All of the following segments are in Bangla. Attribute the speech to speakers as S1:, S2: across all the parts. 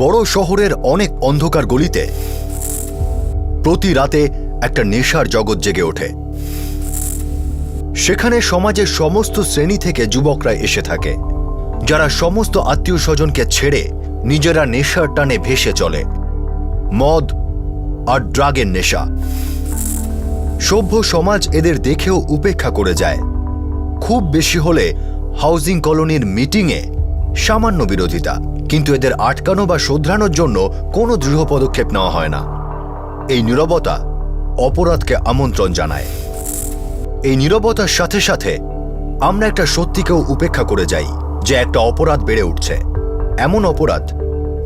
S1: বড় শহরের অনেক অন্ধকার গলিতে প্রতি রাতে একটা নেশার জগৎ জেগে ওঠে। সেখানে সমাজের সমস্ত শ্রেণী থেকে যুবকরা এসে থাকে, যারা সমস্ত আত্মীয় স্বজনকে ছেড়ে নিজেরা নেশার টানে ভেসে চলে। মদ আর ড্রাগের নেশা। সভ্য সমাজ এদের দেখেও উপেক্ষা করে যায়। খুব বেশি হলে হাউজিং কলোনির মিটিংয়ে সামান্য বিরোধিতা, কিন্তু এদের আটকানো বা শোধরানোর জন্য কোনো দৃঢ় পদক্ষেপ নেওয়া হয় না। এই নীরবতা অপরাধকে আমন্ত্রণ জানায়। এই নীরবতার সাথে সাথে আমরা একটা সত্যিকেও উপেক্ষা করে যাই, যে একটা অপরাধ বেড়ে উঠছে। এমন অপরাধ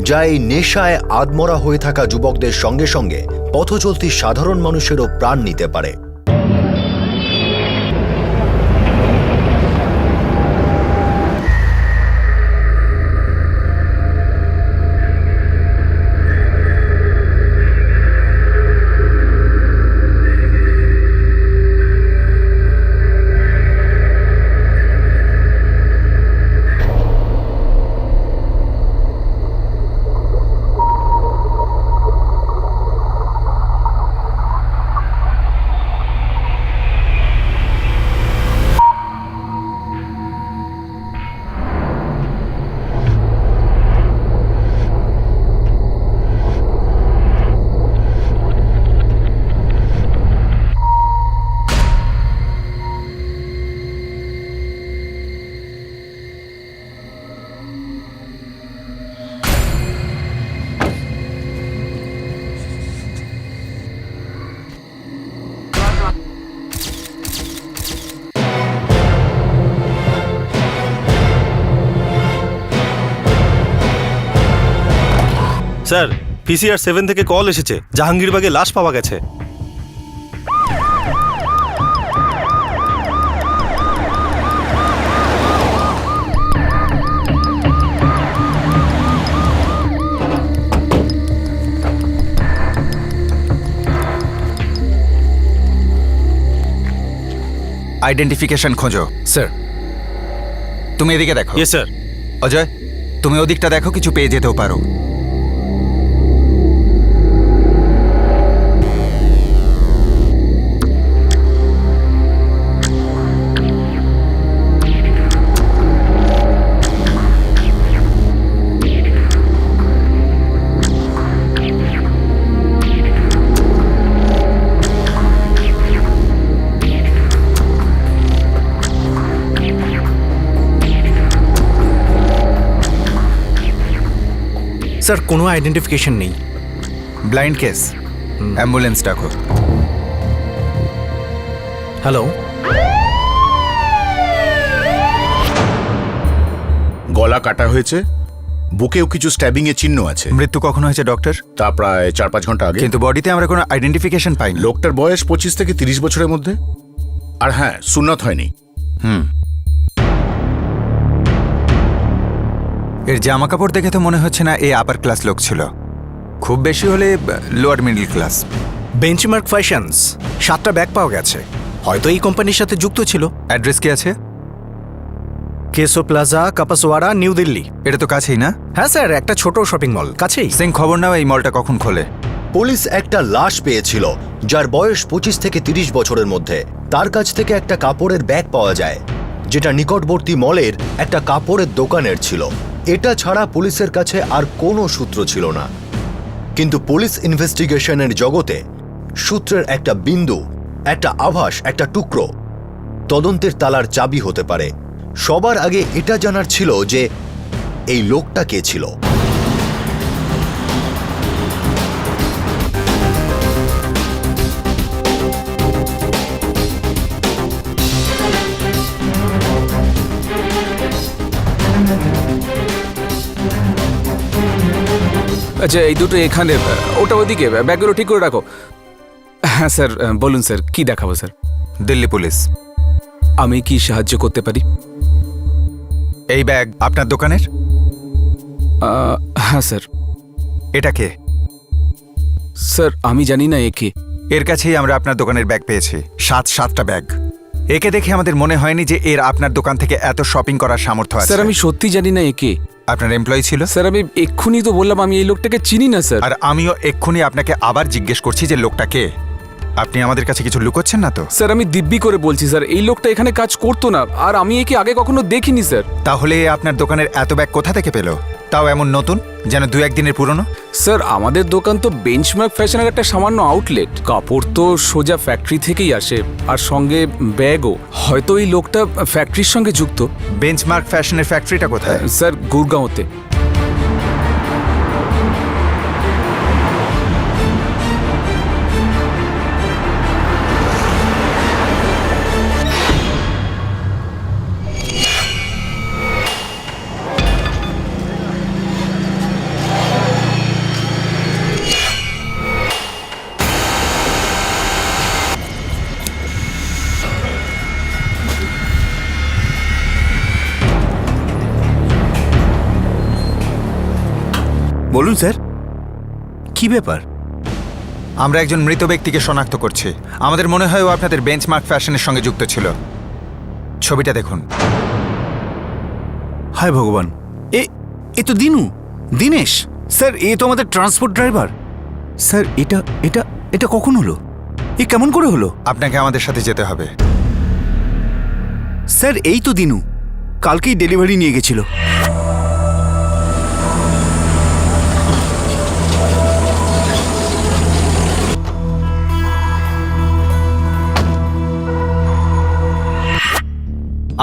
S1: যা এই নেশায় আদমরা হয়ে থাকা যুবকদের সঙ্গে সঙ্গে পথচলতি সাধারণ মানুষেরও প্রাণ নিতে পারে।
S2: স্যার, পিসিআর 7 থেকে কল এসেছে, জাহাঙ্গীরবাগে লাশ পাওয়া গেছে।
S3: আইডেন্টিফিকেশন খোঁজো।
S4: স্যার,
S3: তুমি এদিকে দেখো।
S2: Yes sir.
S3: অজয়, তুমি ওদিকটা দেখো, কিছু পেয়ে যেতেও পারো।
S4: স্যার, কোনো আইডেন্টিফিকেশন নেই।
S3: ব্লাইন্ড কেস, অ্যাম্বুলেন্স ডাকো।
S4: হ্যালো,
S5: গলা কাটা হয়েছে, বুকেও কিছু স্ট্যাবিং এর চিহ্ন আছে।
S3: মৃত্যু কখন হয়েছে ডক্টর?
S5: তা প্রায় 4-5 ঘন্টা আগে।
S3: কিন্তু বডিতে আমরা কোনো আইডেন্টিফিকেশন পাইনি।
S5: লোকটার বয়স 25 থেকে 30 বছরের মধ্যে। আর হ্যাঁ, সুন্নত হয়নি।
S3: এর জামা কাপড় দেখে তো মনে হচ্ছে না এ আপার ক্লাস লোক ছিল, খুব বেশি হলে lower middle class.
S4: Benchmark fashions 7টা ব্যাগ পাওয়া গেছে, হয়তো এই কোম্পানির সাথে যুক্ত ছিল।
S3: অ্যাড্রেস কি আছে?
S4: কেসো প্লাজা, কাপাসওয়াড়া, নিউ দিল্লি।
S3: এটা তো কাছেই না?
S4: হ্যাঁ স্যার, একটা ছোট শপিং মল কাছেই।
S3: সিং, খবর নাও এই মলটা কখন খোলে।
S1: পুলিশ একটা লাশ পেয়েছিল যার বয়স 25 থেকে 30 বছরের মধ্যে। তার কাছ থেকে একটা কাপড়ের ব্যাগ পাওয়া যায়, যেটা নিকটবর্তী মলের একটা কাপড়ের দোকানের ছিল। এটা ছাড়া পুলিশের কাছে আর কোনো সূত্র ছিল না। কিন্তু পুলিশ ইনভেস্টিগেশনের জগতে সূত্রের একটা বিন্দু, একটা আভাস, একটা টুকরো তদন্তের তালার চাবি হতে পারে। সবার আগে এটা জানার ছিল যে এই লোকটা কে ছিল।
S6: আচ্ছা, এই দুটো এখানে, ওটা ওদিকে, ব্যাগগুলো ঠিক করে রাখো। হ্যাঁ স্যার, বলুন স্যার, কি দেখাবো স্যার?
S3: দিল্লি পুলিশ।
S6: আমি কি সাহায্য করতে পারি?
S3: এই ব্যাগ আপনার দোকানের?
S6: হ্যাঁ স্যার।
S3: এটা কে?
S6: স্যার, আমি জানি না একে।
S3: এর কাছেই আমরা আপনার দোকানের ব্যাগ পেয়েছি, 7টা ব্যাগ। একে দেখে আমাদের মনে হয়নি যে এর আপনার দোকান থেকে এত শপিং করার সামর্থ্য আছে।
S6: স্যার, আমি সত্যি জানি না একে।
S3: আপনার এমপ্লয়ি ছিল?
S6: স্যার আমি এক্ষুনি তো বললাম আমি এই লোকটাকে চিনি না স্যার।
S3: আর আমিও এক্ষুনি আপনাকে আবার জিজ্ঞেস করছি যে লোকটা কে। আপনি আমাদের কাছে কিছু লুকোচ্ছেন না তো?
S6: স্যার আমি দিব্যি করে বলছি স্যার, এই লোকটা এখানে কাজ করতো না, আর আমি একে আগে কখনো দেখিনি স্যার।
S3: তাহলে আপনার দোকানের এত ব্যাগ কোথা থেকে পেল, তাও এমন নতুন যেন 2-1 দিনের পুরনো?
S6: স্যার আমাদের দোকান তো বেঞ্চমার্ক ফ্যাশনের একটা সামান্য আউটলেট, কাপড় তো সোজা ফ্যাক্টরি থেকেই আসে, আর সঙ্গে ব্যাগও। হয়তো এই লোকটা ফ্যাক্টরির সঙ্গে যুক্ত।
S3: বেঞ্চমার্ক ফ্যাশনের ফ্যাক্টরিটা কোথায়?
S6: স্যার গুরগাঁওতে।
S4: বলুন স্যার, কি ব্যাপার?
S3: আমরা একজন মৃত ব্যক্তিকে শনাক্ত করছি। আমাদের মনে হয় ও আপনাদের বেঞ্চমার্ক ফ্যাশনের সঙ্গে যুক্ত ছিল। ছবিটা দেখুন।
S4: হায় ভগবান, এ তো দিনেশ স্যার, এ তো আমাদের ট্রান্সপোর্ট ড্রাইভার। স্যার এটা এটা এটা কখন হলো? এ কেমন করে হলো?
S3: আপনাকে আমাদের সাথে যেতে হবে।
S4: স্যার এই তো দিনু, কালকেই ডেলিভারি নিয়ে গেছিল।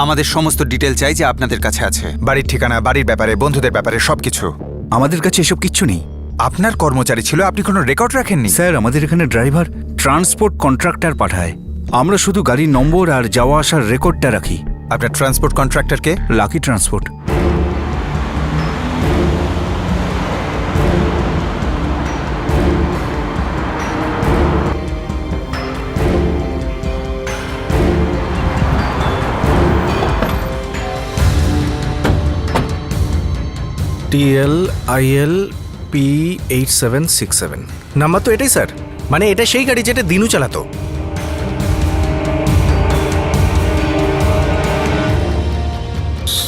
S3: আমাদের সমস্ত ডিটেল চাই যে আপনাদের কাছে আছে। বাড়ির ঠিকানা, বাড়ির ব্যাপারে, বন্ধুদের ব্যাপারে সবকিছু।
S4: আমাদের কাছে এসব কিচ্ছু নেই।
S3: আপনার কর্মচারী ছিল, আপনি কোনো রেকর্ড রাখেননি?
S4: স্যার আমাদের এখানে ড্রাইভার ট্রান্সপোর্ট কন্ট্রাক্টর পাঠায়, আমরা শুধু গাড়ির নম্বর আর যাওয়া আসার রেকর্ডটা রাখি।
S3: আপনার ট্রান্সপোর্ট কন্ট্রাক্টরকে?
S4: Lucky transport. TLIL P8767 number তো এটাই স্যার, মানে এটা সেই গাড়ি যেটা দিনু চালাতো।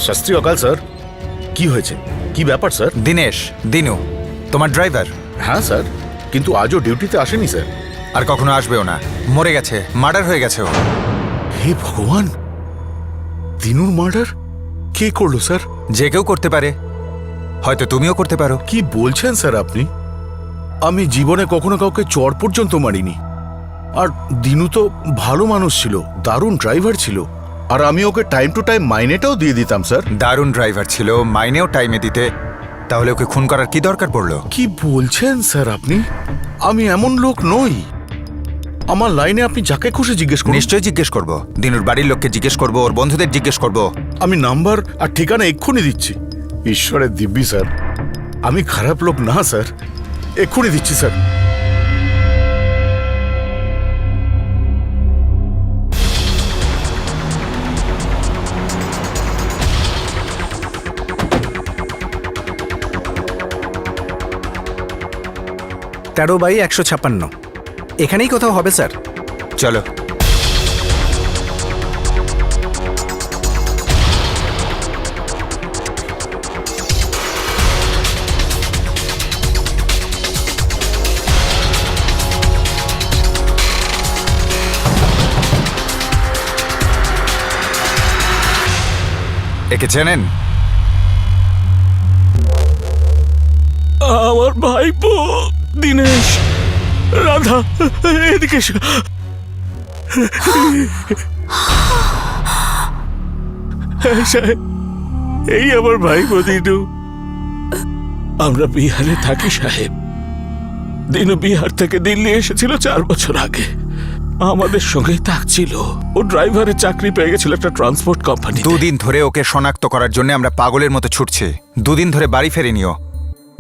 S5: শাস্ত্রী অকাল স্যার, কি হয়েছে, কি ব্যাপার স্যার?
S3: দিনু তোমার ড্রাইভার?
S5: হ্যাঁ স্যার, কিন্তু আজও ডিউটিতে আসেনি স্যার।
S3: আর কখনো আসবেও না। মরে গেছে, মার্ডার হয়ে গেছে ও।
S5: হে ভগবান, দিনুর মার্ডার কে করলো স্যার?
S3: যে কেউ করতে পারে, হয়তো তুমিও করতে পারো।
S5: কি বলছেন স্যার আপনি? আমি জীবনে কখনো কাউকে চড় পর্যন্ত মারিনি। আর দিনু তো ভালো মানুষ ছিল, দারুণ ড্রাইভার ছিল, আর আমি ওকে টাইম টু টাইম মাইনেটাও দিয়ে দিতাম স্যার।
S3: দারুণ ড্রাইভার ছিল, মাইনেও টাইমে দিতে, তাহলে ওকে খুন করার কি দরকার পড়লো?
S5: কি বলছেন স্যার আপনি? আমি এমন লোক নই। আমার লাইনে আপনি যাকে খুশি জিজ্ঞেস করুন।
S3: নিশ্চয়ই জিজ্ঞেস করব। দিনুর বাড়ির লোককে জিজ্ঞেস করব, ওর বন্ধুদের জিজ্ঞেস করব।
S5: আমি নাম্বার আর ঠিকানা এক্ষুনি দিচ্ছি। ঈশ্বরের দিব্যি স্যার, আমি খারাপ লোক না স্যার, এক্ষুনি দিচ্ছি স্যার।
S4: তেরো বাই 156 এখানেই কোথাও হবে স্যার।
S3: চলো। একে চেনেন?
S2: আমার ভাইপো দিনেশ। রাধা, এদিকে এসো। সাহেব, এই আমার ভাইপো দিনু। আমরা বিহারে থাকি সাহেব। দিনু বিহার থেকে দিল্লি এসেছিল 4 বছর আগে। আমাদের সঙ্গে থাকছিল। ও ড্রাইভারের চাকরি পেয়ে গেছিল একটা ট্রান্সপোর্ট কোম্পানি।
S3: 2 দিন ধরে ওকে শনাক্ত করার জন্য আমরা পাগলের মতো ছুটছি। 2 দিন ধরে বাড়ি ফেরেনিও।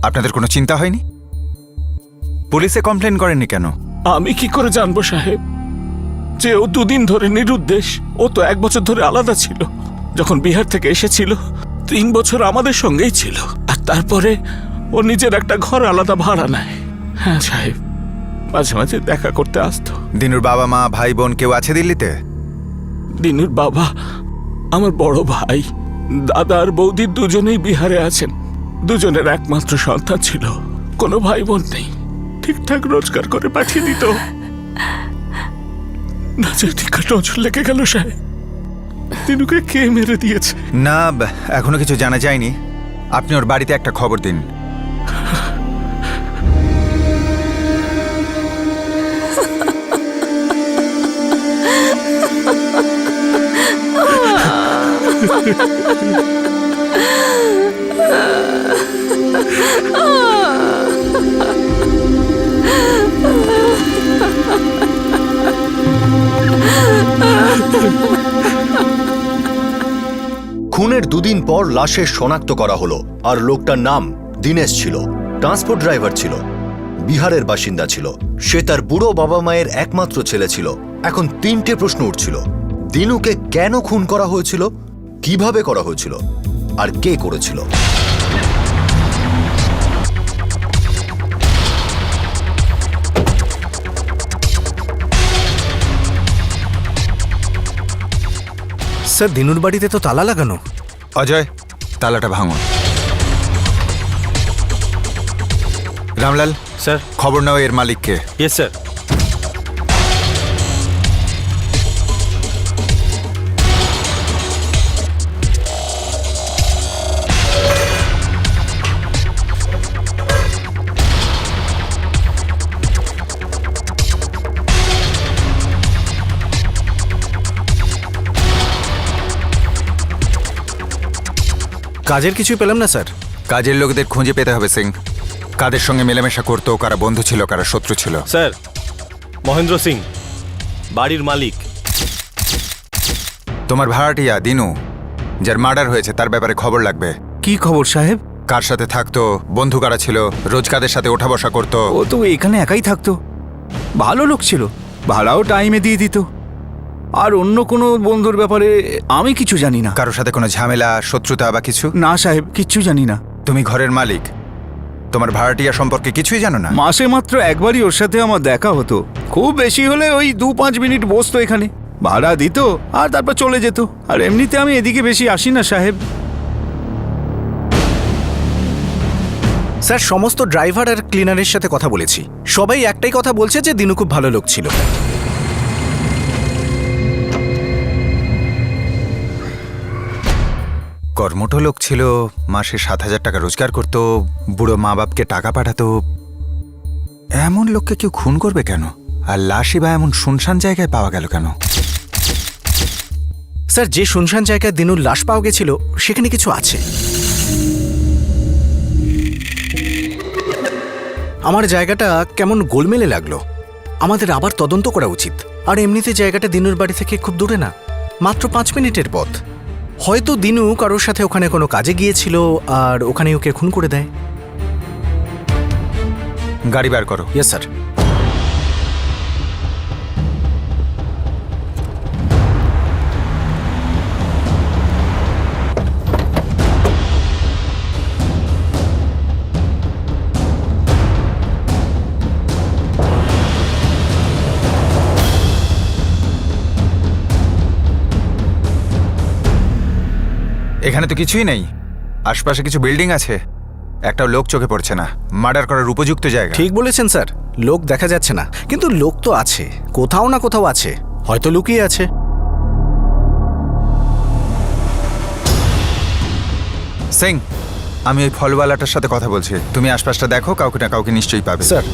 S3: আপনাদের কোনো চিন্তা হয়নি? পুলিশে কমপ্লেন করেননি কেন?
S2: আমি কি করে জানবো সাহেব যে ও 2 দিন ধরে নিরুদ্দেশ? ও তো 1 বছর ধরে আলাদা ছিল। যখন বিহার থেকে এসেছিল 3 বছর আমাদের সঙ্গেই ছিল, আর তারপরে ও নিজের একটা ঘর আলাদা ভাড়া নেয়। হ্যাঁ সাহেব, মাঝে মাঝে দেখা করতে আসতো।
S3: দিনুর বাবা মা ভাই বোন কেউ আছে দিল্লিতে?
S2: দিনুর বাবা আমার বড় ভাই, দাদা আর বৌদি দুজনেই বিহারে আছেন। দুজনের একমাত্র সন্তান ছিল, কোনো ভাই বোন নেই। ঠিকঠাক রোজগার করে পাঠিয়ে দিত, না জানি কার নজর লেগে গেল সাহেব। দিনুকে কে মেরে দিয়েছে?
S3: না, এখনো কিছু জানা যায়নি। আপনি ওর বাড়িতে একটা খবর দিন।
S1: খুনের দুদিন পর লাশের শনাক্ত করা হলো, আর লোকটার নাম দীনেশ ছিল। ট্রান্সপোর্ট ড্রাইভার ছিল, বিহারের বাসিন্দা ছিল। সে তার বুড়ো বাবা মায়ের একমাত্র ছেলে ছিল। এখন তিনটে প্রশ্ন উঠছিল: দিনুকে কেন খুন করা হয়েছিল, কিভাবে করা হয়েছিল, আর কে করেছিল?
S4: স্যার দিনুর বাড়িতে তো তালা লাগানো।
S3: অজয়, তালাটা ভাঙুন। রামলাল,
S7: স্যার।
S3: খবর নাও এর মালিককে।
S7: Yes sir.
S4: কাজের কিছুই পেলাম না স্যার।
S3: কাজের লোকদের খুঁজে পেতে হবে সিং। কাদের সঙ্গে মেলামেশা করতো, কারা বন্ধু ছিল, কারা শত্রু ছিল।
S7: স্যার, মহেন্দ্র সিং, বাড়ির মালিক।
S3: তোমার ভাড়াটিয়া দিনু, যার মার্ডার হয়েছে, তার ব্যাপারে খবর লাগবে।
S4: কি খবর সাহেব?
S3: কার সাথে থাকতো, বন্ধু কারা ছিল, রোজ কাদের সাথে ওঠা বসা করতো।
S4: ও তো এখানে একাই থাকতো, ভালো লোক ছিল, ভাড়াও টাইমে দিয়ে দিত। আর অন্য কোনো বন্ধুর ব্যাপারে আমি কিছু জানি না।
S3: কারোর সাথে কোনো ঝামেলা, শত্রুতা বা কিছু?
S4: না সাহেব, কিচ্ছু জানি না।
S3: তুমি ঘরের মালিক, তোমার ভাড়াটিয়া সম্পর্কে কিছুই জানো না?
S4: মাসে মাত্র একবারই ওর সাথে আমার দেখা হতো, খুব বেশি হলে ওই 2-5 মিনিট বসতো এখানে, ভাড়া দিত আর তারপর চলে যেত। আর এমনিতে আমি এদিকে বেশি আসি না সাহেব। স্যার, সমস্ত ড্রাইভার আর ক্লিনারের সাথে কথা বলেছি, সবাই একটাই কথা বলছে যে দিনু খুব ভালো লোক ছিল।
S3: কর্মঠ লোক ছিল, মাসে 7,000 টাকা রোজগার করত, বুড়ো মা বাপকে টাকা পাঠাতো। এমন লোককে কেউ খুন করবে কেন? আর লাশই বা এমন শুনশান জায়গায় পাওয়া গেল কেন?
S4: স্যার, যে শুনশান জায়গায় দিনুর লাশ পাওয়া গেছিল সেখানে কিছু আছে। আমার জায়গাটা কেমন গোলমেলে লাগলো। আমাদের আবার তদন্ত করা উচিত। আর এমনিতে জায়গাটা দিনুর বাড়ি থেকে খুব দূরে না, মাত্র 5 মিনিটের পথ। হয়তো দিনু কারোর সাথে ওখানে কোনো কাজে গিয়েছিল আর ওখানে ওকে খুন করে দেয়।
S3: গাড়ি বার করো।
S4: Yes sir.
S3: এখানে তো কিছুই নেই। আশপাশে কিছু বিল্ডিং আছে, একটা লোক চোখে পড়ছে না। মার্ডার করার উপযুক্ত জায়গা।
S4: ঠিক বলেছেন স্যার, লোক দেখা যাচ্ছে না, কিন্তু লোক তো আছে, কোথাও না কোথাও আছে, হয়তো লুকিয়ে আছে।
S3: সিং, আমি ওই ফলওয়ালাটার সাথে কথা বলছি। তুমি আশপাশটা দেখো, কাউকে না কাউকে নিশ্চয়ই পাবে।
S4: স্যার।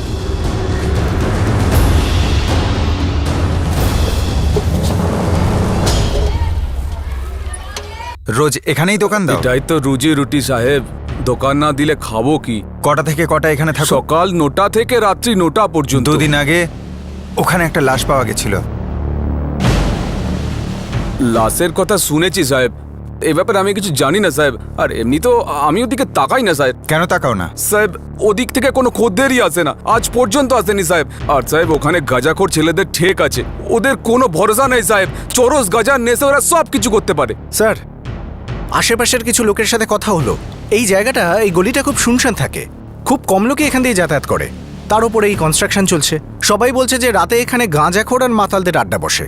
S3: রোজ এখানেই দোকান দাও?
S6: এটাই তো রুজি রুটি সাহেব, দোকান না দিলে খাবো কি?
S3: কটা থেকে কটা এখানে থাকো?
S6: সকাল 9টা থেকে রাত্রি 9টা পর্যন্ত।
S3: 2 দিন আগে ওখানে একটা লাশ পাওয়া গেছিল।
S6: লাশের কথা শুনেছি সাহেব, এ ব্যাপারে আমি কিছু জানি না সাহেব। আর এমনি তো আমি ওদিকে তাকাই না সাহেব।
S3: কেন তাকাও না?
S6: সাহেব, ওদিক থেকে কোনো খদ্দেরই আসে না, আজ পর্যন্ত আসেনি সাহেব। আর সাহেব, ওখানে গাঁজাখোর ছেলেদের ঠেক আছে, ওদের কোনো ভরসা নেই সাহেব। চরস গাঁজা নেশে ওরা সব কিছু করতে পারে।
S4: স্যার, আশেপাশের কিছু লোকের সাথে কথা হলো, এই জায়গাটা, এই গলিটা খুব শুনশান থাকে, খুব কম লোকে এখান দিয়ে যাতায়াত করে। তার উপরে এই কনস্ট্রাকশন চলছে। সবাই বলছে যে রাতে এখানে গাঁজাখোর আর মাতালদের আড্ডা বসে।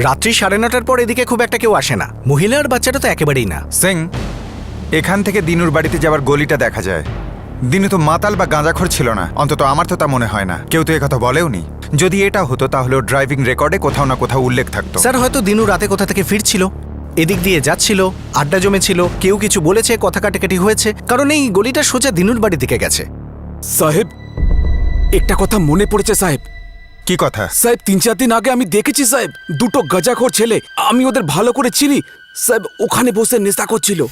S4: রাত্রি 9:30টার পর এদিকে খুব একটা কেউ আসে না, মহিলা আর বাচ্চাটা তো একেবারেই না।
S3: সিং, এখান থেকে দিনুর বাড়িতে যাওয়ার গলিটা দেখা যায়। দিনু তো মাতাল বা গাঁজাখোর ছিল না, অন্তত আমার তো তা মনে হয় না। কেউ তো একথা বলেওনি। যদি এটা হতো তাহলে ওর ড্রাইভিং রেকর্ডে কোথাও না কোথাও উল্লেখ থাকতো।
S4: স্যার হয়তো দিনু রাতে কোথা থেকে ফিরছিল, এদিক দিয়ে যাচ্ছিল, আড্ডা জমেছিল, কেউ কিছু বলেছে, কথা কাটাকাটি হয়েছে, কারণ এই গলিটা সোজা দিনুর বাড়ি দিকে গেছে।
S6: সাহেব, একটা কথা মনে পড়েছে সাহেব।
S3: কি কথা?
S6: সাহেব 3-4 দিন আগে আমি দেখেছি সাহেব, দুটো গাঁজাখোর ছেলে, আমি ওদের ভালো করে চিনি সাহেব, ওখানে বসে নেশা করছিল।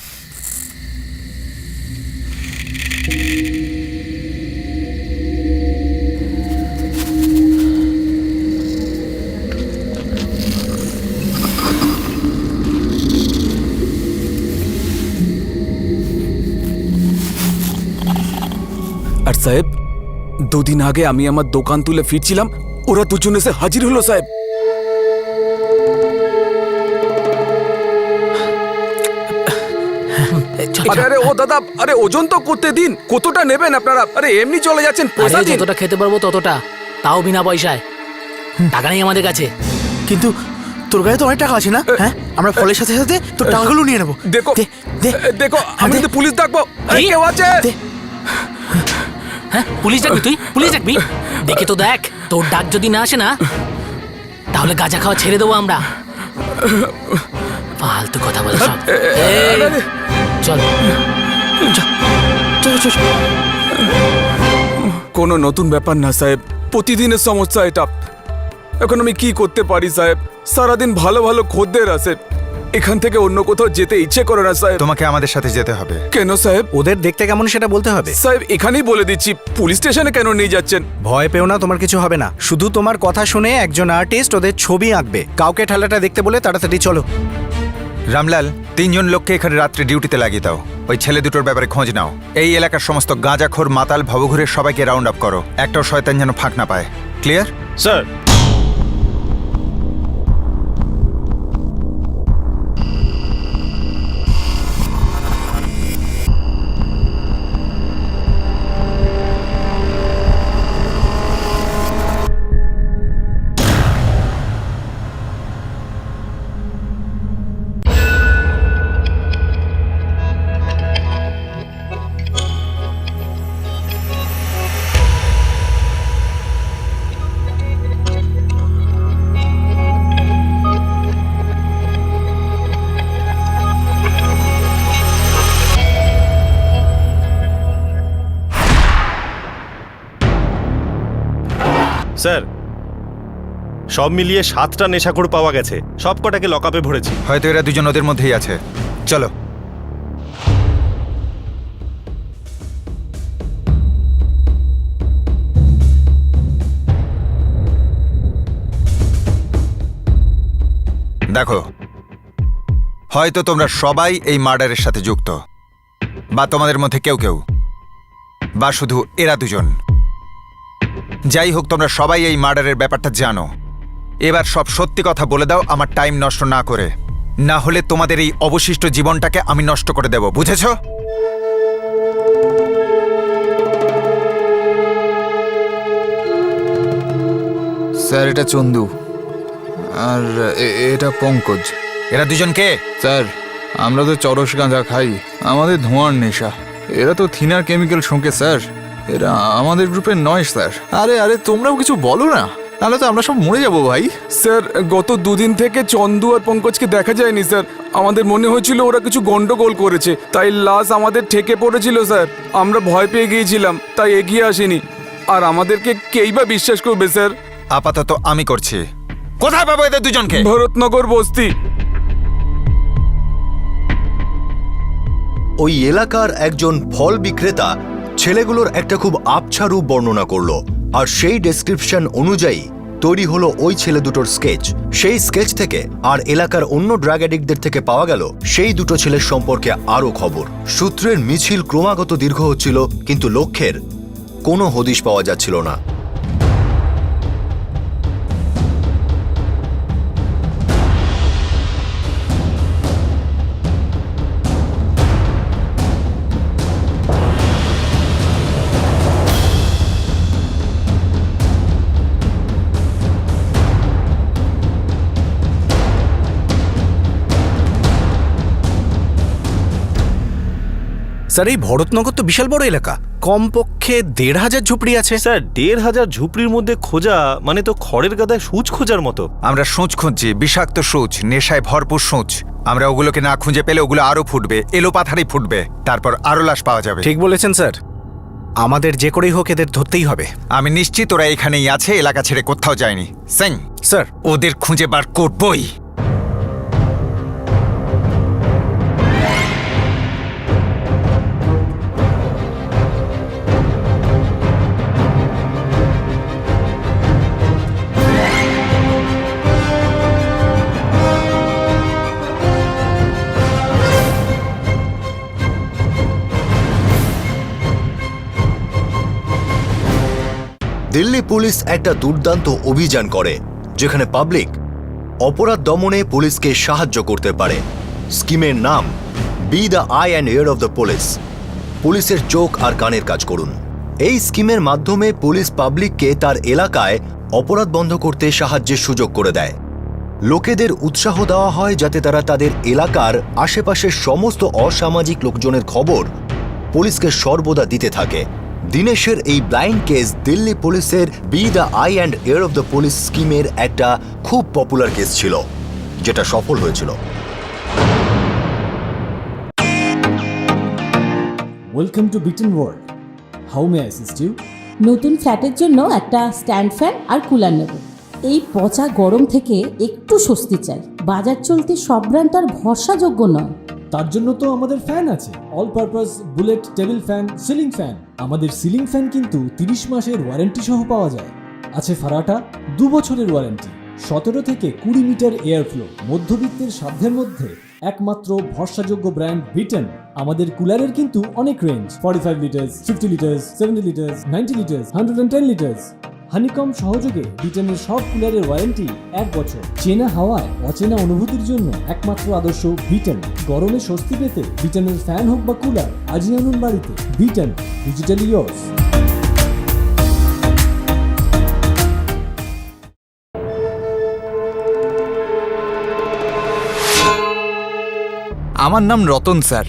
S6: আর সাহেব, 2 দিন আগে আমি আমার দোকান তুলে ফিরছিলাম, ওরা দুজন এসে হাজির হলো সাহেব। আরে আরে ও দাদা, আরে ওজন তো করতে দিন, কতটা নেবেন আপনারা? আরে এমনি চলে যাচ্ছেন, পয়সা দিন।
S8: যতটা খেতে পারবো ততটা, তাও বিনা পয়সায়। টাকা নেই আমাদের কাছে।
S4: কিন্তু তোর গায়ে তো অনেক টাকা আছে না? হ্যাঁ, আমরা ফলের সাথে সাথে তোর টাকাগুলো নিয়ে নেবো।
S6: দেখো
S4: দে, দে।
S6: দেখো, আমি কিন্তু পুলিশ ডাকবো। আরে, কেউ আছে?
S4: দে।
S8: হ্যাঁ, পুলিশ ডাকবি তুই? পুলিশ ডাকবি? দেখে তো দেখ, তোর ডাক যদি না আসে না, তাহলে গাঁজা খাওয়া ছেড়ে দেবো আমরা। ফালতু কথা বলে সব। এই, চল
S4: চল চল চল।
S6: কোনো নতুন ব্যাপার না সাহেব, প্রতিদিনের সমস্যা এটা। এখন আমি কি করতে পারি সাহেব? সারাদিন ভালো ভালো খদ্দের আসে, এখান থেকে অন্য কোথাও যেতে ইচ্ছে করে না সাহেব।
S3: তোমাকে আমাদের সাথে যেতে হবে।
S6: কেন সাহেব?
S4: ওদের দেখতে কেমন সেটা বলতে হবে।
S6: সাহেব এখানেই বলে দিচ্ছি, পুলিশ স্টেশনে কেন নিয়ে যাচ্ছেন?
S4: ভয় পেও না, তোমার কিছু হবে না। শুধু তোমার কথা শুনে একজন আর্টিস্ট ওদের ছবি আঁকবে। কাউকে ঠেলাটা দেখতে বলে তাড়াতাড়ি চলো।
S3: রামলাল, 3 জন লোককে এখানে রাত্রে ডিউটিতে লাগিয়ে দাও। ওই ছেলে দুটোর ব্যাপারে খোঁজ নাও। এই এলাকার সমস্ত গাঁজাখোর, মাতাল, ভবঘুরের সবাইকে রাউন্ড আপ করো। একটাও শয়তান যেন ফাঁক না পায়। ক্লিয়ার?
S7: স্যার। স্যার, সব মিলিয়ে 7টা নেশাখোর পাওয়া গেছে। সব কটাকে লকআপে ভরেছি।
S3: হয়তো এরা দুজন ওদের মধ্যেই আছে। চলো। দেখো, হয়তো তোমরা সবাই এই মার্ডারের সাথে যুক্ত, বা তোমাদের মধ্যে কেউ কেউ, বা শুধু এরা দুজন। যাই হোক, তোমরা সবাই এই মার্ডারের ব্যাপারটা জানো। এবার সব সত্যি কথা বলে দাও, আমার টাইম নষ্ট না করে। না হলে তোমাদের এই অবশিষ্ট জীবনটাকে আমি নষ্ট করে দেব, বুঝেছো?
S9: স্যার, এটা চন্দু আর এটা পঙ্কজ।
S3: এরা দুজন কে?
S9: স্যার, আমরা তো চরস গাঁজা খাই, আমাদের ধোঁয়ার নেশা। এরা তো থিনার কেমিক্যাল শোঁকে স্যার, এরা আমাদের গ্রুপের নয় স্যার। আরে আরে, তোমরাও কিছু বলো না, তাহলে তো আমরা সব মরে যাবো ভাই।
S6: স্যার, গত 2 দিন থেকে চন্দু আর পঙ্কজকে দেখা যায়নি স্যার। আমাদের মনে হয়েছিল ওরা কিছু গন্ডগোল করেছে, তাই লাশ আমাদের ঠেকে পড়েছিল স্যার। আমরা ভয় পেয়ে গিয়েছিলাম, তাই এগিয়ে আসিনি। আর আমাদেরকে কেই বা বিশ্বাস করবে স্যার?
S3: আপাতত আমি করছি। কোথায় পাবো এদের দুজনকে?
S6: ভরতনগর বস্তি।
S1: ওই এলাকার একজন ফল বিক্রেতা ছেলেগুলোর একটা খুব আবছা রূপ বর্ণনা করলো, আর সেই ডেসক্রিপশন অনুযায়ী তৈরি হলো ওই ছেলে দুটোর স্কেচ। সেই স্কেচ থেকে আর এলাকার অন্য ড্রাগ অ্যাডিক্টদের থেকে পাওয়া গেল সেই দুটো ছেলের সম্পর্কে আরও খবর। সূত্রের মিছিল ক্রমাগত দীর্ঘ হচ্ছিল, কিন্তু লক্ষ্যের কোনো হদিশ পাওয়া যাচ্ছিল না।
S4: স্যার এই ভরতনগর তো বিশাল বড় এলাকা, কমপক্ষে ১,৫০০ ঝুপড়ি আছে।
S7: স্যার ১,৫০০ ঝুপড়ির মধ্যে খোঁজা মানে তো খড়ের গাদায় সূচ খোঁজার মতো।
S3: আমরা সূচ খুঁজছি, বিষাক্ত সূচ, নেশায় ভরপুর সূচ। আমরা ওগুলোকে না খুঁজে পেলে ওগুলো আরো ফুটবে, এলোপাথারি ফুটবে, তারপর আরো লাশ পাওয়া যাবে।
S4: ঠিক বলেছেন স্যার, আমাদের যে করেই হোক এদের ধরতেই হবে।
S3: আমি নিশ্চিত ওরা এখানেই আছে, এলাকা ছেড়ে কোথাও যায়নি। সিং,
S4: স্যার
S3: ওদের খুঁজে বার করবই।
S1: দিল্লি পুলিশ একটা দুর্দান্ত অভিযান করে যেখানে পাবলিক অপরাধ দমনে পুলিশকে সাহায্য করতে পারে। স্কিমের নাম B the eye and ear of the police. পুলিশের চোখ আর কানের কাজ করুন। এই স্কিমের মাধ্যমে পুলিশ পাবলিককে তার এলাকায় অপরাধ বন্ধ করতে সাহায্যের সুযোগ করে দেয়। লোকেদের উৎসাহ দেওয়া হয় যাতে তারা তাদের এলাকার আশেপাশের সমস্ত অসামাজিক লোকজনের খবর পুলিশকে সর্বদা দিতে থাকে। দীনেশের এই ব্লাইন্ড কেস দিল্লি পুলিশের be the eye and ear of the police স্কিমের একটা খুব পপুলার কেস ছিল, যেটা সফল হয়েছিল।
S10: ওয়েলকাম টু বিটেন world. How may I assist you?
S11: নতুন ফ্ল্যাটের জন্য একটা স্ট্যান্ড ফ্যান আর কুলার নেব। এই পচা গরম থেকে একটু স্বস্তি চাই। বাজার চলতে সব ব্র্যান্ড আর ভরসাযোগ্য নয়।
S10: তার জন্য তো আমাদের ফ্যান আছে, all purpose bullet table fan, ceiling fan. আমাদের সিলিং ফ্যান কিন্তু 30 মাসের ওয়ারেন্টি সহ পাওয়া যায়। আছে ফারাটা 2 বছরের ওয়ারেন্টি, 17 থেকে 20 মিটার এয়ার ফ্লো, মধ্যবিত্তের সাধ্যের মধ্যে একমাত্র ভরসাযোগ্য ব্র্যান্ড বিটেন। আমাদের কুলারের কিন্তু অনেক range, 45 litres, 50 litres, 70 litres, 90 litres, 110 litres. Honeycomb সহযোগে বিটেনের সব কুলারের ওয়ারেন্টি 1 বছর। চেনা হাওয়ায় অচেনা অনুভূতির জন্য একমাত্র আদর্শ বিটেন। গরমে স্বস্তি পেতে বিটেনের ফ্যান হোক বা কুলার, আজই আনুন বাড়িতে। Beaten, digitally yours.
S9: আমার নাম রতন স্যার,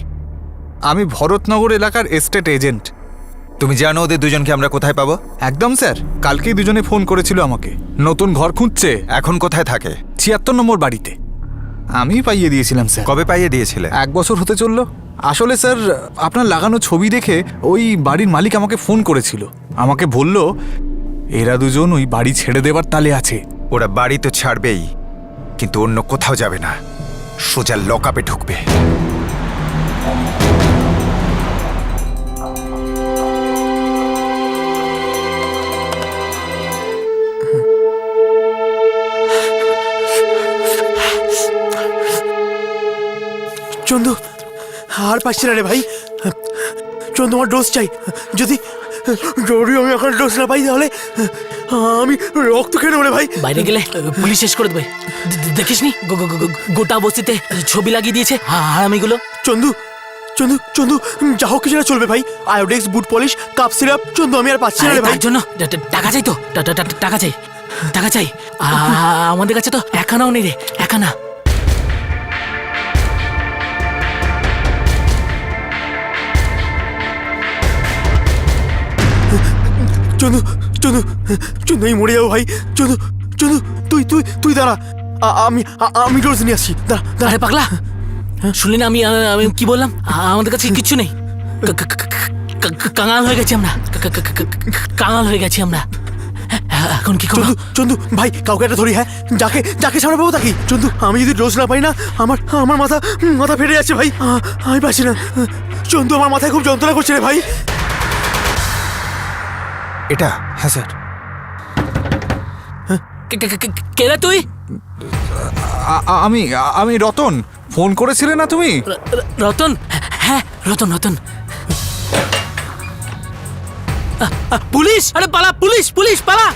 S9: আমি ভরতনগর এলাকার এস্টেট এজেন্ট।
S3: তুমি জানো ওদের দুজনকে আমরা কোথায় পাবো?
S9: একদম স্যার, কালকেই দুজনে ফোন করেছিল আমাকে, নতুন ঘর খুঁজছে।
S3: এখন কোথায় থাকে?
S9: 76 নম্বর বাড়িতে। আমি পাইয়ে দিয়েছিলাম স্যার।
S3: কবে পাইয়ে দিয়েছিলে?
S9: 1 বছর হতে চললো। আসলে স্যার আপনার লাগানো ছবি দেখে ওই বাড়ির মালিক আমাকে ফোন করেছিল, আমাকে বলল এরা দুজন ওই বাড়ি ছেড়ে দেবার তালে আছে।
S3: ওরা বাড়ি তো ছাড়বেই, কিন্তু অন্য কোথাও যাবে না, সোজা লকআপে ঢুকবে।
S4: চন্দু আর পাচ্ছি না রে ভাই। চন্দু আমার ডোজ চাই। যদি আমি এখন ডোজ না পাই তাহলে আমি রক্ত খেয়ে নেবো রে ভাই।
S8: বাইরে গেলে পুলিশ শেষ করে দেবে। দেখিসনি গোটা বস্তিতে ছবি লাগিয়ে দিয়েছে হারামিগুলো।
S4: চন্দু চন্দু চন্দু যা হোক কিছু না চলবে ভাই। আয়োডেক্স, বুট পলিশ, কাপ সিরাপ। চন্দু আমি আর পাচ্ছি না রে ভাই।
S8: তার জন্য টাকা চাই তো, টাকা চাই, টাকা চাই। আমাদের কাছে তো একানাও নেই রে, একানা।
S4: চন্দু চন্দু চন্দু আমি মরে যাবো ভাই। চন্দু চন্দু তুই তুই তুই দাঁড়া, আমি ডোজ নিয়ে আসছি।
S8: আরে পাগলা, শুনলি না আমি কি বললাম? আমাদের কাছে কিচ্ছু নেই। কাঙাল হয়ে গেছি আমরা, কাঙাল হয়ে গেছি আমরা। এখন কি করব?
S4: চন্দু ভাই কাউকে একটা ধরি। হ্যাঁ, যাকে সামনে পাবো তাকে। চন্দু আমি যদি ডোজ না পাই না আমার মাথা ফেটে যাচ্ছে ভাই। আমি পাচ্ছি না। চন্দু আমার মাথায় খুব যন্ত্রণা করছে রে ভাই।
S3: এটা? হ্যাঁ স্যার।
S8: কে রে তুই?
S9: আমি রতন। ফোন করেছিলে না তুমি?
S8: রতন? হ্যাঁ রতন। পুলিশ! আরে পালা, পুলিশ পালা!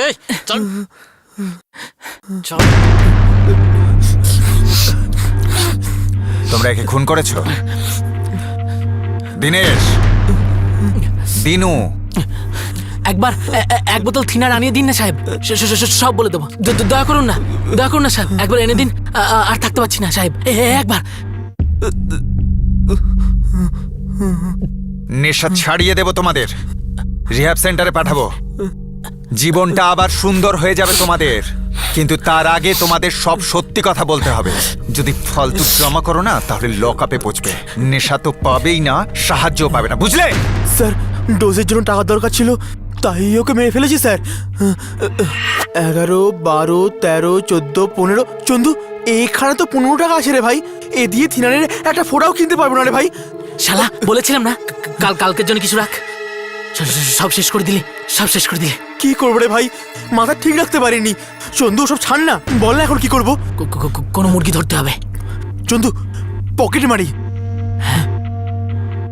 S8: এই, চল চল।
S3: তোমরা একে খুন করেছো? দিনেশ, দিনু,
S8: একবার এক বোতল থিনার আনিয়ে দিন না সাহেব, সব বলে দেবো। দয়া করুন না, দয়া করুন না সাহেব, একবার এনে দিন। আর থাকতে পারছি না সাহেব, একবার।
S3: নেশা ছাড়িয়ে দেব তোমাদের, রিহ্যাব সেন্টারে পাঠাবো। জীবনটা আবার সুন্দর হয়ে যাবে তোমাদের, কিন্তু তার আগে তোমাদের সব সত্যি কথা বলতে হবে। যদি ফালতু ড্রামা করো না, তাহলে লকআপে পৌঁছবে। নেশা তো পাবেই না, সাহায্যও পাবে না, বুঝলে?
S12: স্যার, ডোজের জন্য টাকার দরকার ছিল, তাই ওকে মেরে ফেলেছি স্যার। 11, 12, 13, 14, 15। চন্দু, এইখানে তো 15 টাকা আছে রে ভাই। এ দিয়ে থিনারের একটা ফোঁটাও কিনতে পারবো না রে ভাই।
S8: শালা, বলেছিলাম না কালকের জন্য কিছু রাখ। সব শেষ করে দিলি, সব শেষ করে দিলি।
S12: কি করবো রে ভাই, মাথা ঠিক রাখতে পারিনি। চন্দু, সব ছাড় না, বল না এখন কি করবো।
S8: কোনো মুরগি ধরতে হবে।
S12: চন্দু, পকেট মারি।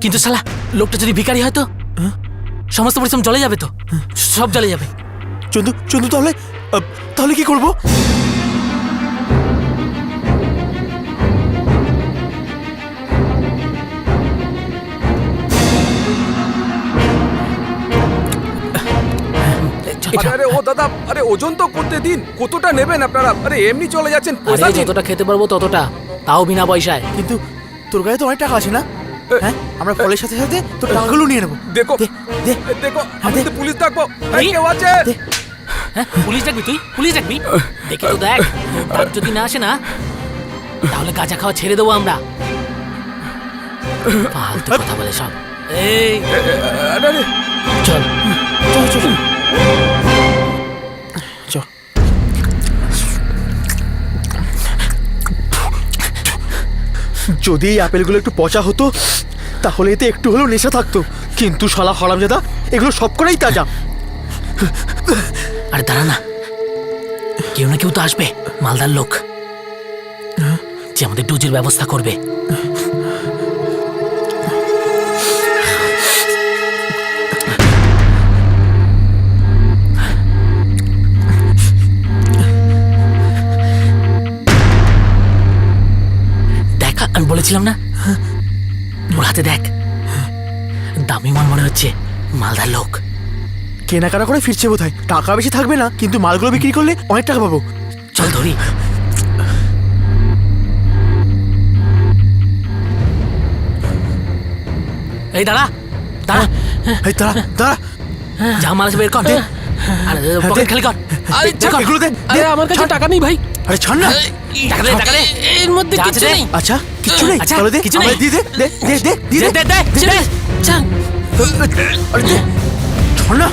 S8: কিন্তু শালা, লোকটা যদি ভিখারি হয় তো? সমস্ত পরিশ্রম জলে যাবে তো, সব জলে যাবে।
S12: চন্দু, চন্দু, তাহলে কি করবো?
S6: আরে ও দাদা, আরে ওজন তো করতে দিন। কতটা নেবেন আপনারা? আরে এমনি চলে যাচ্ছেন।
S8: আরে যতটা খেতে পারবো ততটা, তাও বিনা পয়সায়।
S12: কিন্তু তোর গায়ে তো অনেক টাকা আছে না? হ্যাঁ, আমরা ফলের সাথে সাথে তোর টাকাগুলো নিয়ে নেবো।
S6: দেখো,
S12: দে,
S6: দেখো,
S12: হ্যাঁ,
S6: আমি
S12: দে।
S6: তো পুলিশ ডাকবো।
S8: এই,
S6: কেউ আছে?
S8: হ্যাঁ, পুলিশ ডাকবি তুই? পুলিশ ডাকবি? দেখে তো দেখ, ডাক যদি না আসে না, তাহলে গাঁজা খাওয়া ছেড়ে দেবো আমরা। ফালতু কথা বলে সব। এই,
S6: আরে
S8: চল
S12: চল চল চল। যদি এই আপেলগুলো একটু পচা হতো, তাহলে এতে একটু হলেও নেশা থাকতো। কিন্তু শালা হারামজাদা, এগুলো সব কটাই তাজা।
S8: আরে দাঁড়া না, কেউ না কেউ তো আসবে, মালদার লোক, যে আমাদের ডোজের ব্যবস্থা করবে। দেখ, আমি বলেছিলাম না, ওর হাতে দেখ, দামি মাল মনে হচ্ছে, মালদার লোক।
S12: কেনাকাটা করে ফিরছে বোধহয়। টাকা বেশি থাকবে না, কিন্তু মালগুলো বিক্রি করলে অনেক টাকা পাবো।
S8: চল ধরি। এই দাঁড়া, দাঁড়া,
S12: এই দাঁড়া দাঁড়া,
S8: যা মাল আছে বের কর। আরে পকেট খালি কর।
S12: আরে এগুলো দে।
S8: আরে আমার কাছে টাকা নেই ভাই।
S12: আরে ছাড় না।
S8: টাকা দে, টাকা দে। এর মধ্যে কিছু নেই।
S12: আচ্ছা, কিচ্ছু নেই?
S8: আচ্ছা,
S12: তাহলে দে,
S8: কিছু নেই।
S12: আমায় দিয়ে দে, দে দে দে দিয়ে দে।
S8: দে, চল।
S12: আরে দে, ছাড় না।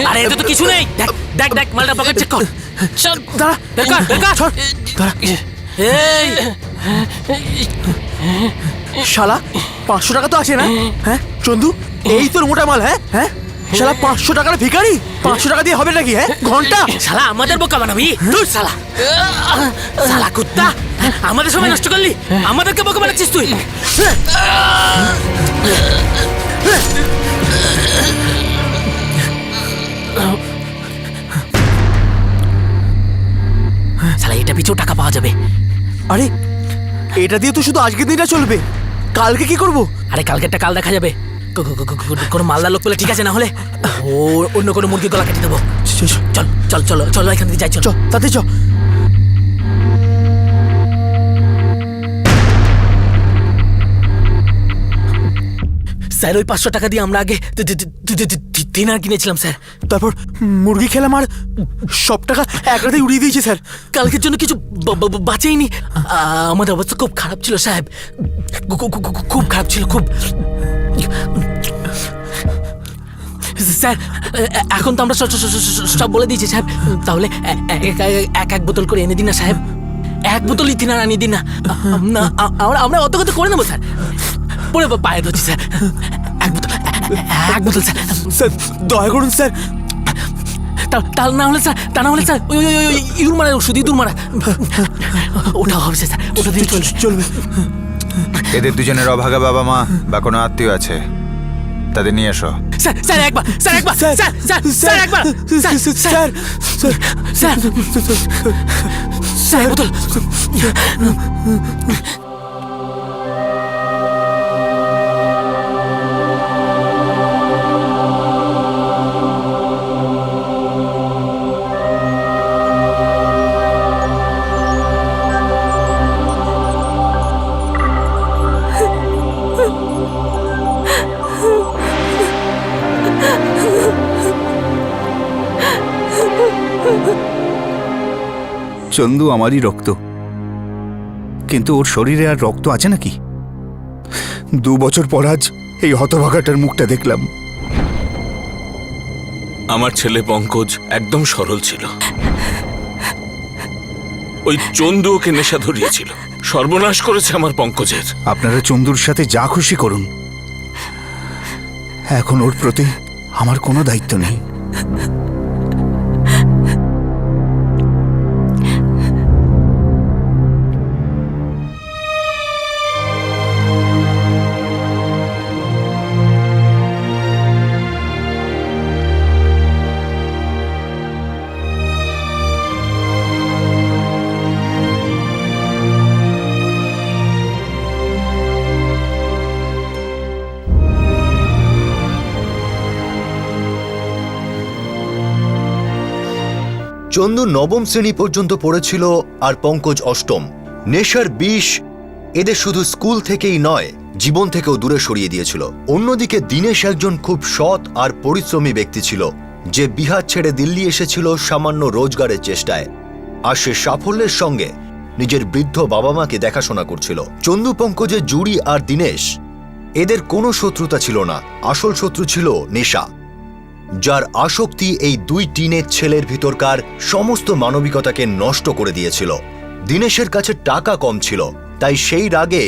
S8: আরে এতে তো কিছু নেই। দেখ দেখ দেখ, মালটা পকেট চেক কর। চল,
S12: দাঁড়া,
S8: বের কর, বের কর।
S12: দাঁড়া।
S8: এই,
S12: শালা, 500 টাকা তো আছে না? হ্যাঁ চন্দু, এই তোর মোটা মাল। হ্যাঁ হ্যাঁ, শালা 500 টাকার ভিখারি। 500 টাকা দিয়ে হবে নাকি? হ্যাঁ, ঘন্টা।
S8: শালা আমাদের বোকা বানাবি তুই? শালা, শালা কুত্তা, আমাদের সময় নষ্ট করলি, আমাদেরকে বোকা বানাচ্ছিস তুই। শালা, এটা পিছু টাকা পাওয়া যাবে।
S12: আরে, এটা দিয়ে তো শুধু আজকের দিনটা চলবে, কালকে কি করব?
S8: আরে কালকেরটা কাল দেখা যাবে। কোনো মালদার লোক পেলে ঠিক আছে, না হলে ও অন্য কোনো মুরগি গলা কেটে দেবো। চল চল চল চল, এখান থেকে যাই। চল,
S12: তাতে চ।
S8: স্যার, ওই 500 টাকা দিয়ে আমরা আগে ডিনার কিনেছিলাম স্যার।
S12: তারপর মুরগি খেলাম, আর সব টাকা এক রাতেই উড়িয়ে দিয়েছে স্যার।
S8: কালকের জন্য কিছু বাঁচেইনি। আমাদের অবস্থা খুব খারাপ ছিল সাহেব, খুব খারাপ ছিল, খুব। স্যার, এখন তো আমরা সব বলে দিয়েছি সাহেব। তাহলে এক বোতল করে এনে দিন না সাহেব, এক বোতল ইথিনার আনিয়ে দিন না। আমরা অত কথা করে নেবো স্যার, পরে পায়ে ধরছি স্যার। এক বোতল স্যার।
S12: স্যার, দয়া করুন স্যার।
S8: তাহলে না হলে স্যার ওই ইঁদুর মারা ওষুধ ইঁদুর মারা ওটা হবে স্যার, ওটা দিয়ে চলবে।
S3: এদের দুজনের অভাগা বাবা মা বা কোনো আত্মীয় আছে, তাদের নিয়ে এসো।
S8: স্যার একবার স্যার বোতল।
S4: চন্দু আমারই রক্ত, কিন্তু ওর শরীরে আর রক্ত আছে নাকি? 2 বছর পর আজ এই হতভাগাটার মুখটা দেখলাম।
S2: আমার ছেলে পঙ্কজ একদম সরল ছিল। ওই চন্দু ওকে নেশা ধরিয়েছিল, সর্বনাশ করেছে আমার পঙ্কজের।
S4: আপনারা চন্দুর সাথে যা খুশি করুন, এখন ওর প্রতি আমার কোনো দায়িত্ব নেই।
S1: চন্দু 9ম শ্রেণী পর্যন্ত পড়েছিল আর পঙ্কজ 8ম। নেশার বিষ এদের শুধু স্কুল থেকেই নয়, জীবন থেকেও দূরে সরিয়ে দিয়েছিল। অন্যদিকে দীনেশ একজন খুব সৎ আর পরিশ্রমী ব্যক্তি ছিল, যে বিহার ছেড়ে দিল্লি এসেছিল সামান্য রোজগারের চেষ্টায়, আর সে সাফল্যের সঙ্গে নিজের বৃদ্ধ বাবা মাকে দেখাশোনা করছিল। চন্দু পঙ্কজের জুড়ি আর দীনেশ, এদের কোনো শত্রুতা ছিল না, আসল শত্রু ছিল নেশা, যার আসক্তি এই 2 টিনের ছেলের ভিতরকার সমস্ত মানবিকতাকে নষ্ট করে দিয়েছিল। দীনেশের কাছে টাকা কম ছিল, তাই সেই রাগে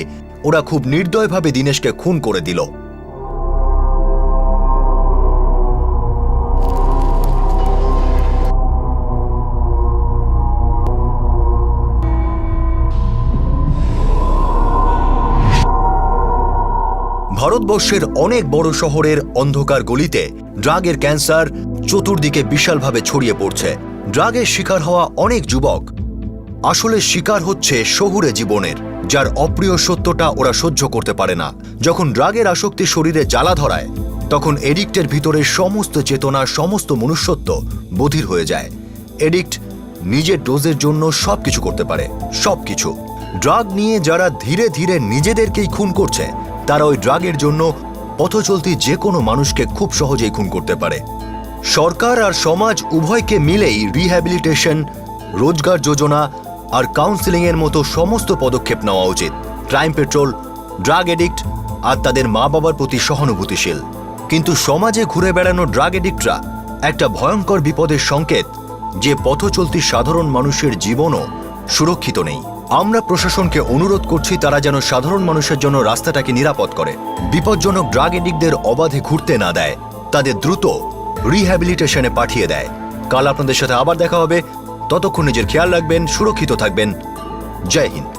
S1: ওরা খুব নির্দয়ভাবে দীনেশকে খুন করে দিল। ভারতবর্ষের অনেক বড় শহরের অন্ধকার গলিতে ড্রাগের ক্যান্সার চতুর্দিকে বিশালভাবে ছড়িয়ে পড়ছে। ড্রাগের শিকার হওয়া অনেক যুবক আসলে শিকার হচ্ছে শহুরে জীবনের, যার অপ্রিয় সত্যটা ওরা সহ্য করতে পারে না। যখন ড্রাগের আসক্তি শরীরে জ্বালা ধরায়, তখন এডিক্টের ভিতরে সমস্ত চেতনা, সমস্ত মনুষ্যত্ব বধির হয়ে যায়। এডিক্ট নিজের ডোজের জন্য সবকিছু করতে পারে, সবকিছু। ড্রাগ নিয়ে যারা ধীরে ধীরে নিজেদেরকেই খুন করছে, তারা ওই ড্রাগের জন্য পথচলতি যে কোনো মানুষকে খুব সহজেই খুন করতে পারে। সরকার আর সমাজ উভয়কে মিলেই রিহ্যাবিলিটেশন, রোজগার যোজনা আর কাউন্সেলিংয়ের মতো সমস্ত পদক্ষেপ নেওয়া উচিত। ক্রাইম পেট্রোল ড্রাগ এডিক্ট আর তাদের মা বাবার প্রতি সহানুভূতিশীল, কিন্তু সমাজে ঘুরে বেড়ানো ড্রাগ এডিক্টরা একটা ভয়ঙ্কর বিপদের সংকেত, যে পথচলতি সাধারণ মানুষের জীবনও সুরক্ষিত নেই। আমরা প্রশাসনকে অনুরোধ করছি তারা যেন সাধারণ মানুষের জন্য রাস্তাটাকে নিরাপদ করে, বিপজ্জনক ড্রাগ এডিক্টদের অবাধে ঘুরতে না দেয়, তাদের দ্রুত রিহ্যাবিলিটেশনে পাঠিয়ে দেয়। কাল আপনাদের সাথে আবার দেখা হবে, ততক্ষণ নিজের খেয়াল রাখবেন, সুরক্ষিত থাকবেন। জয় হিন্দ।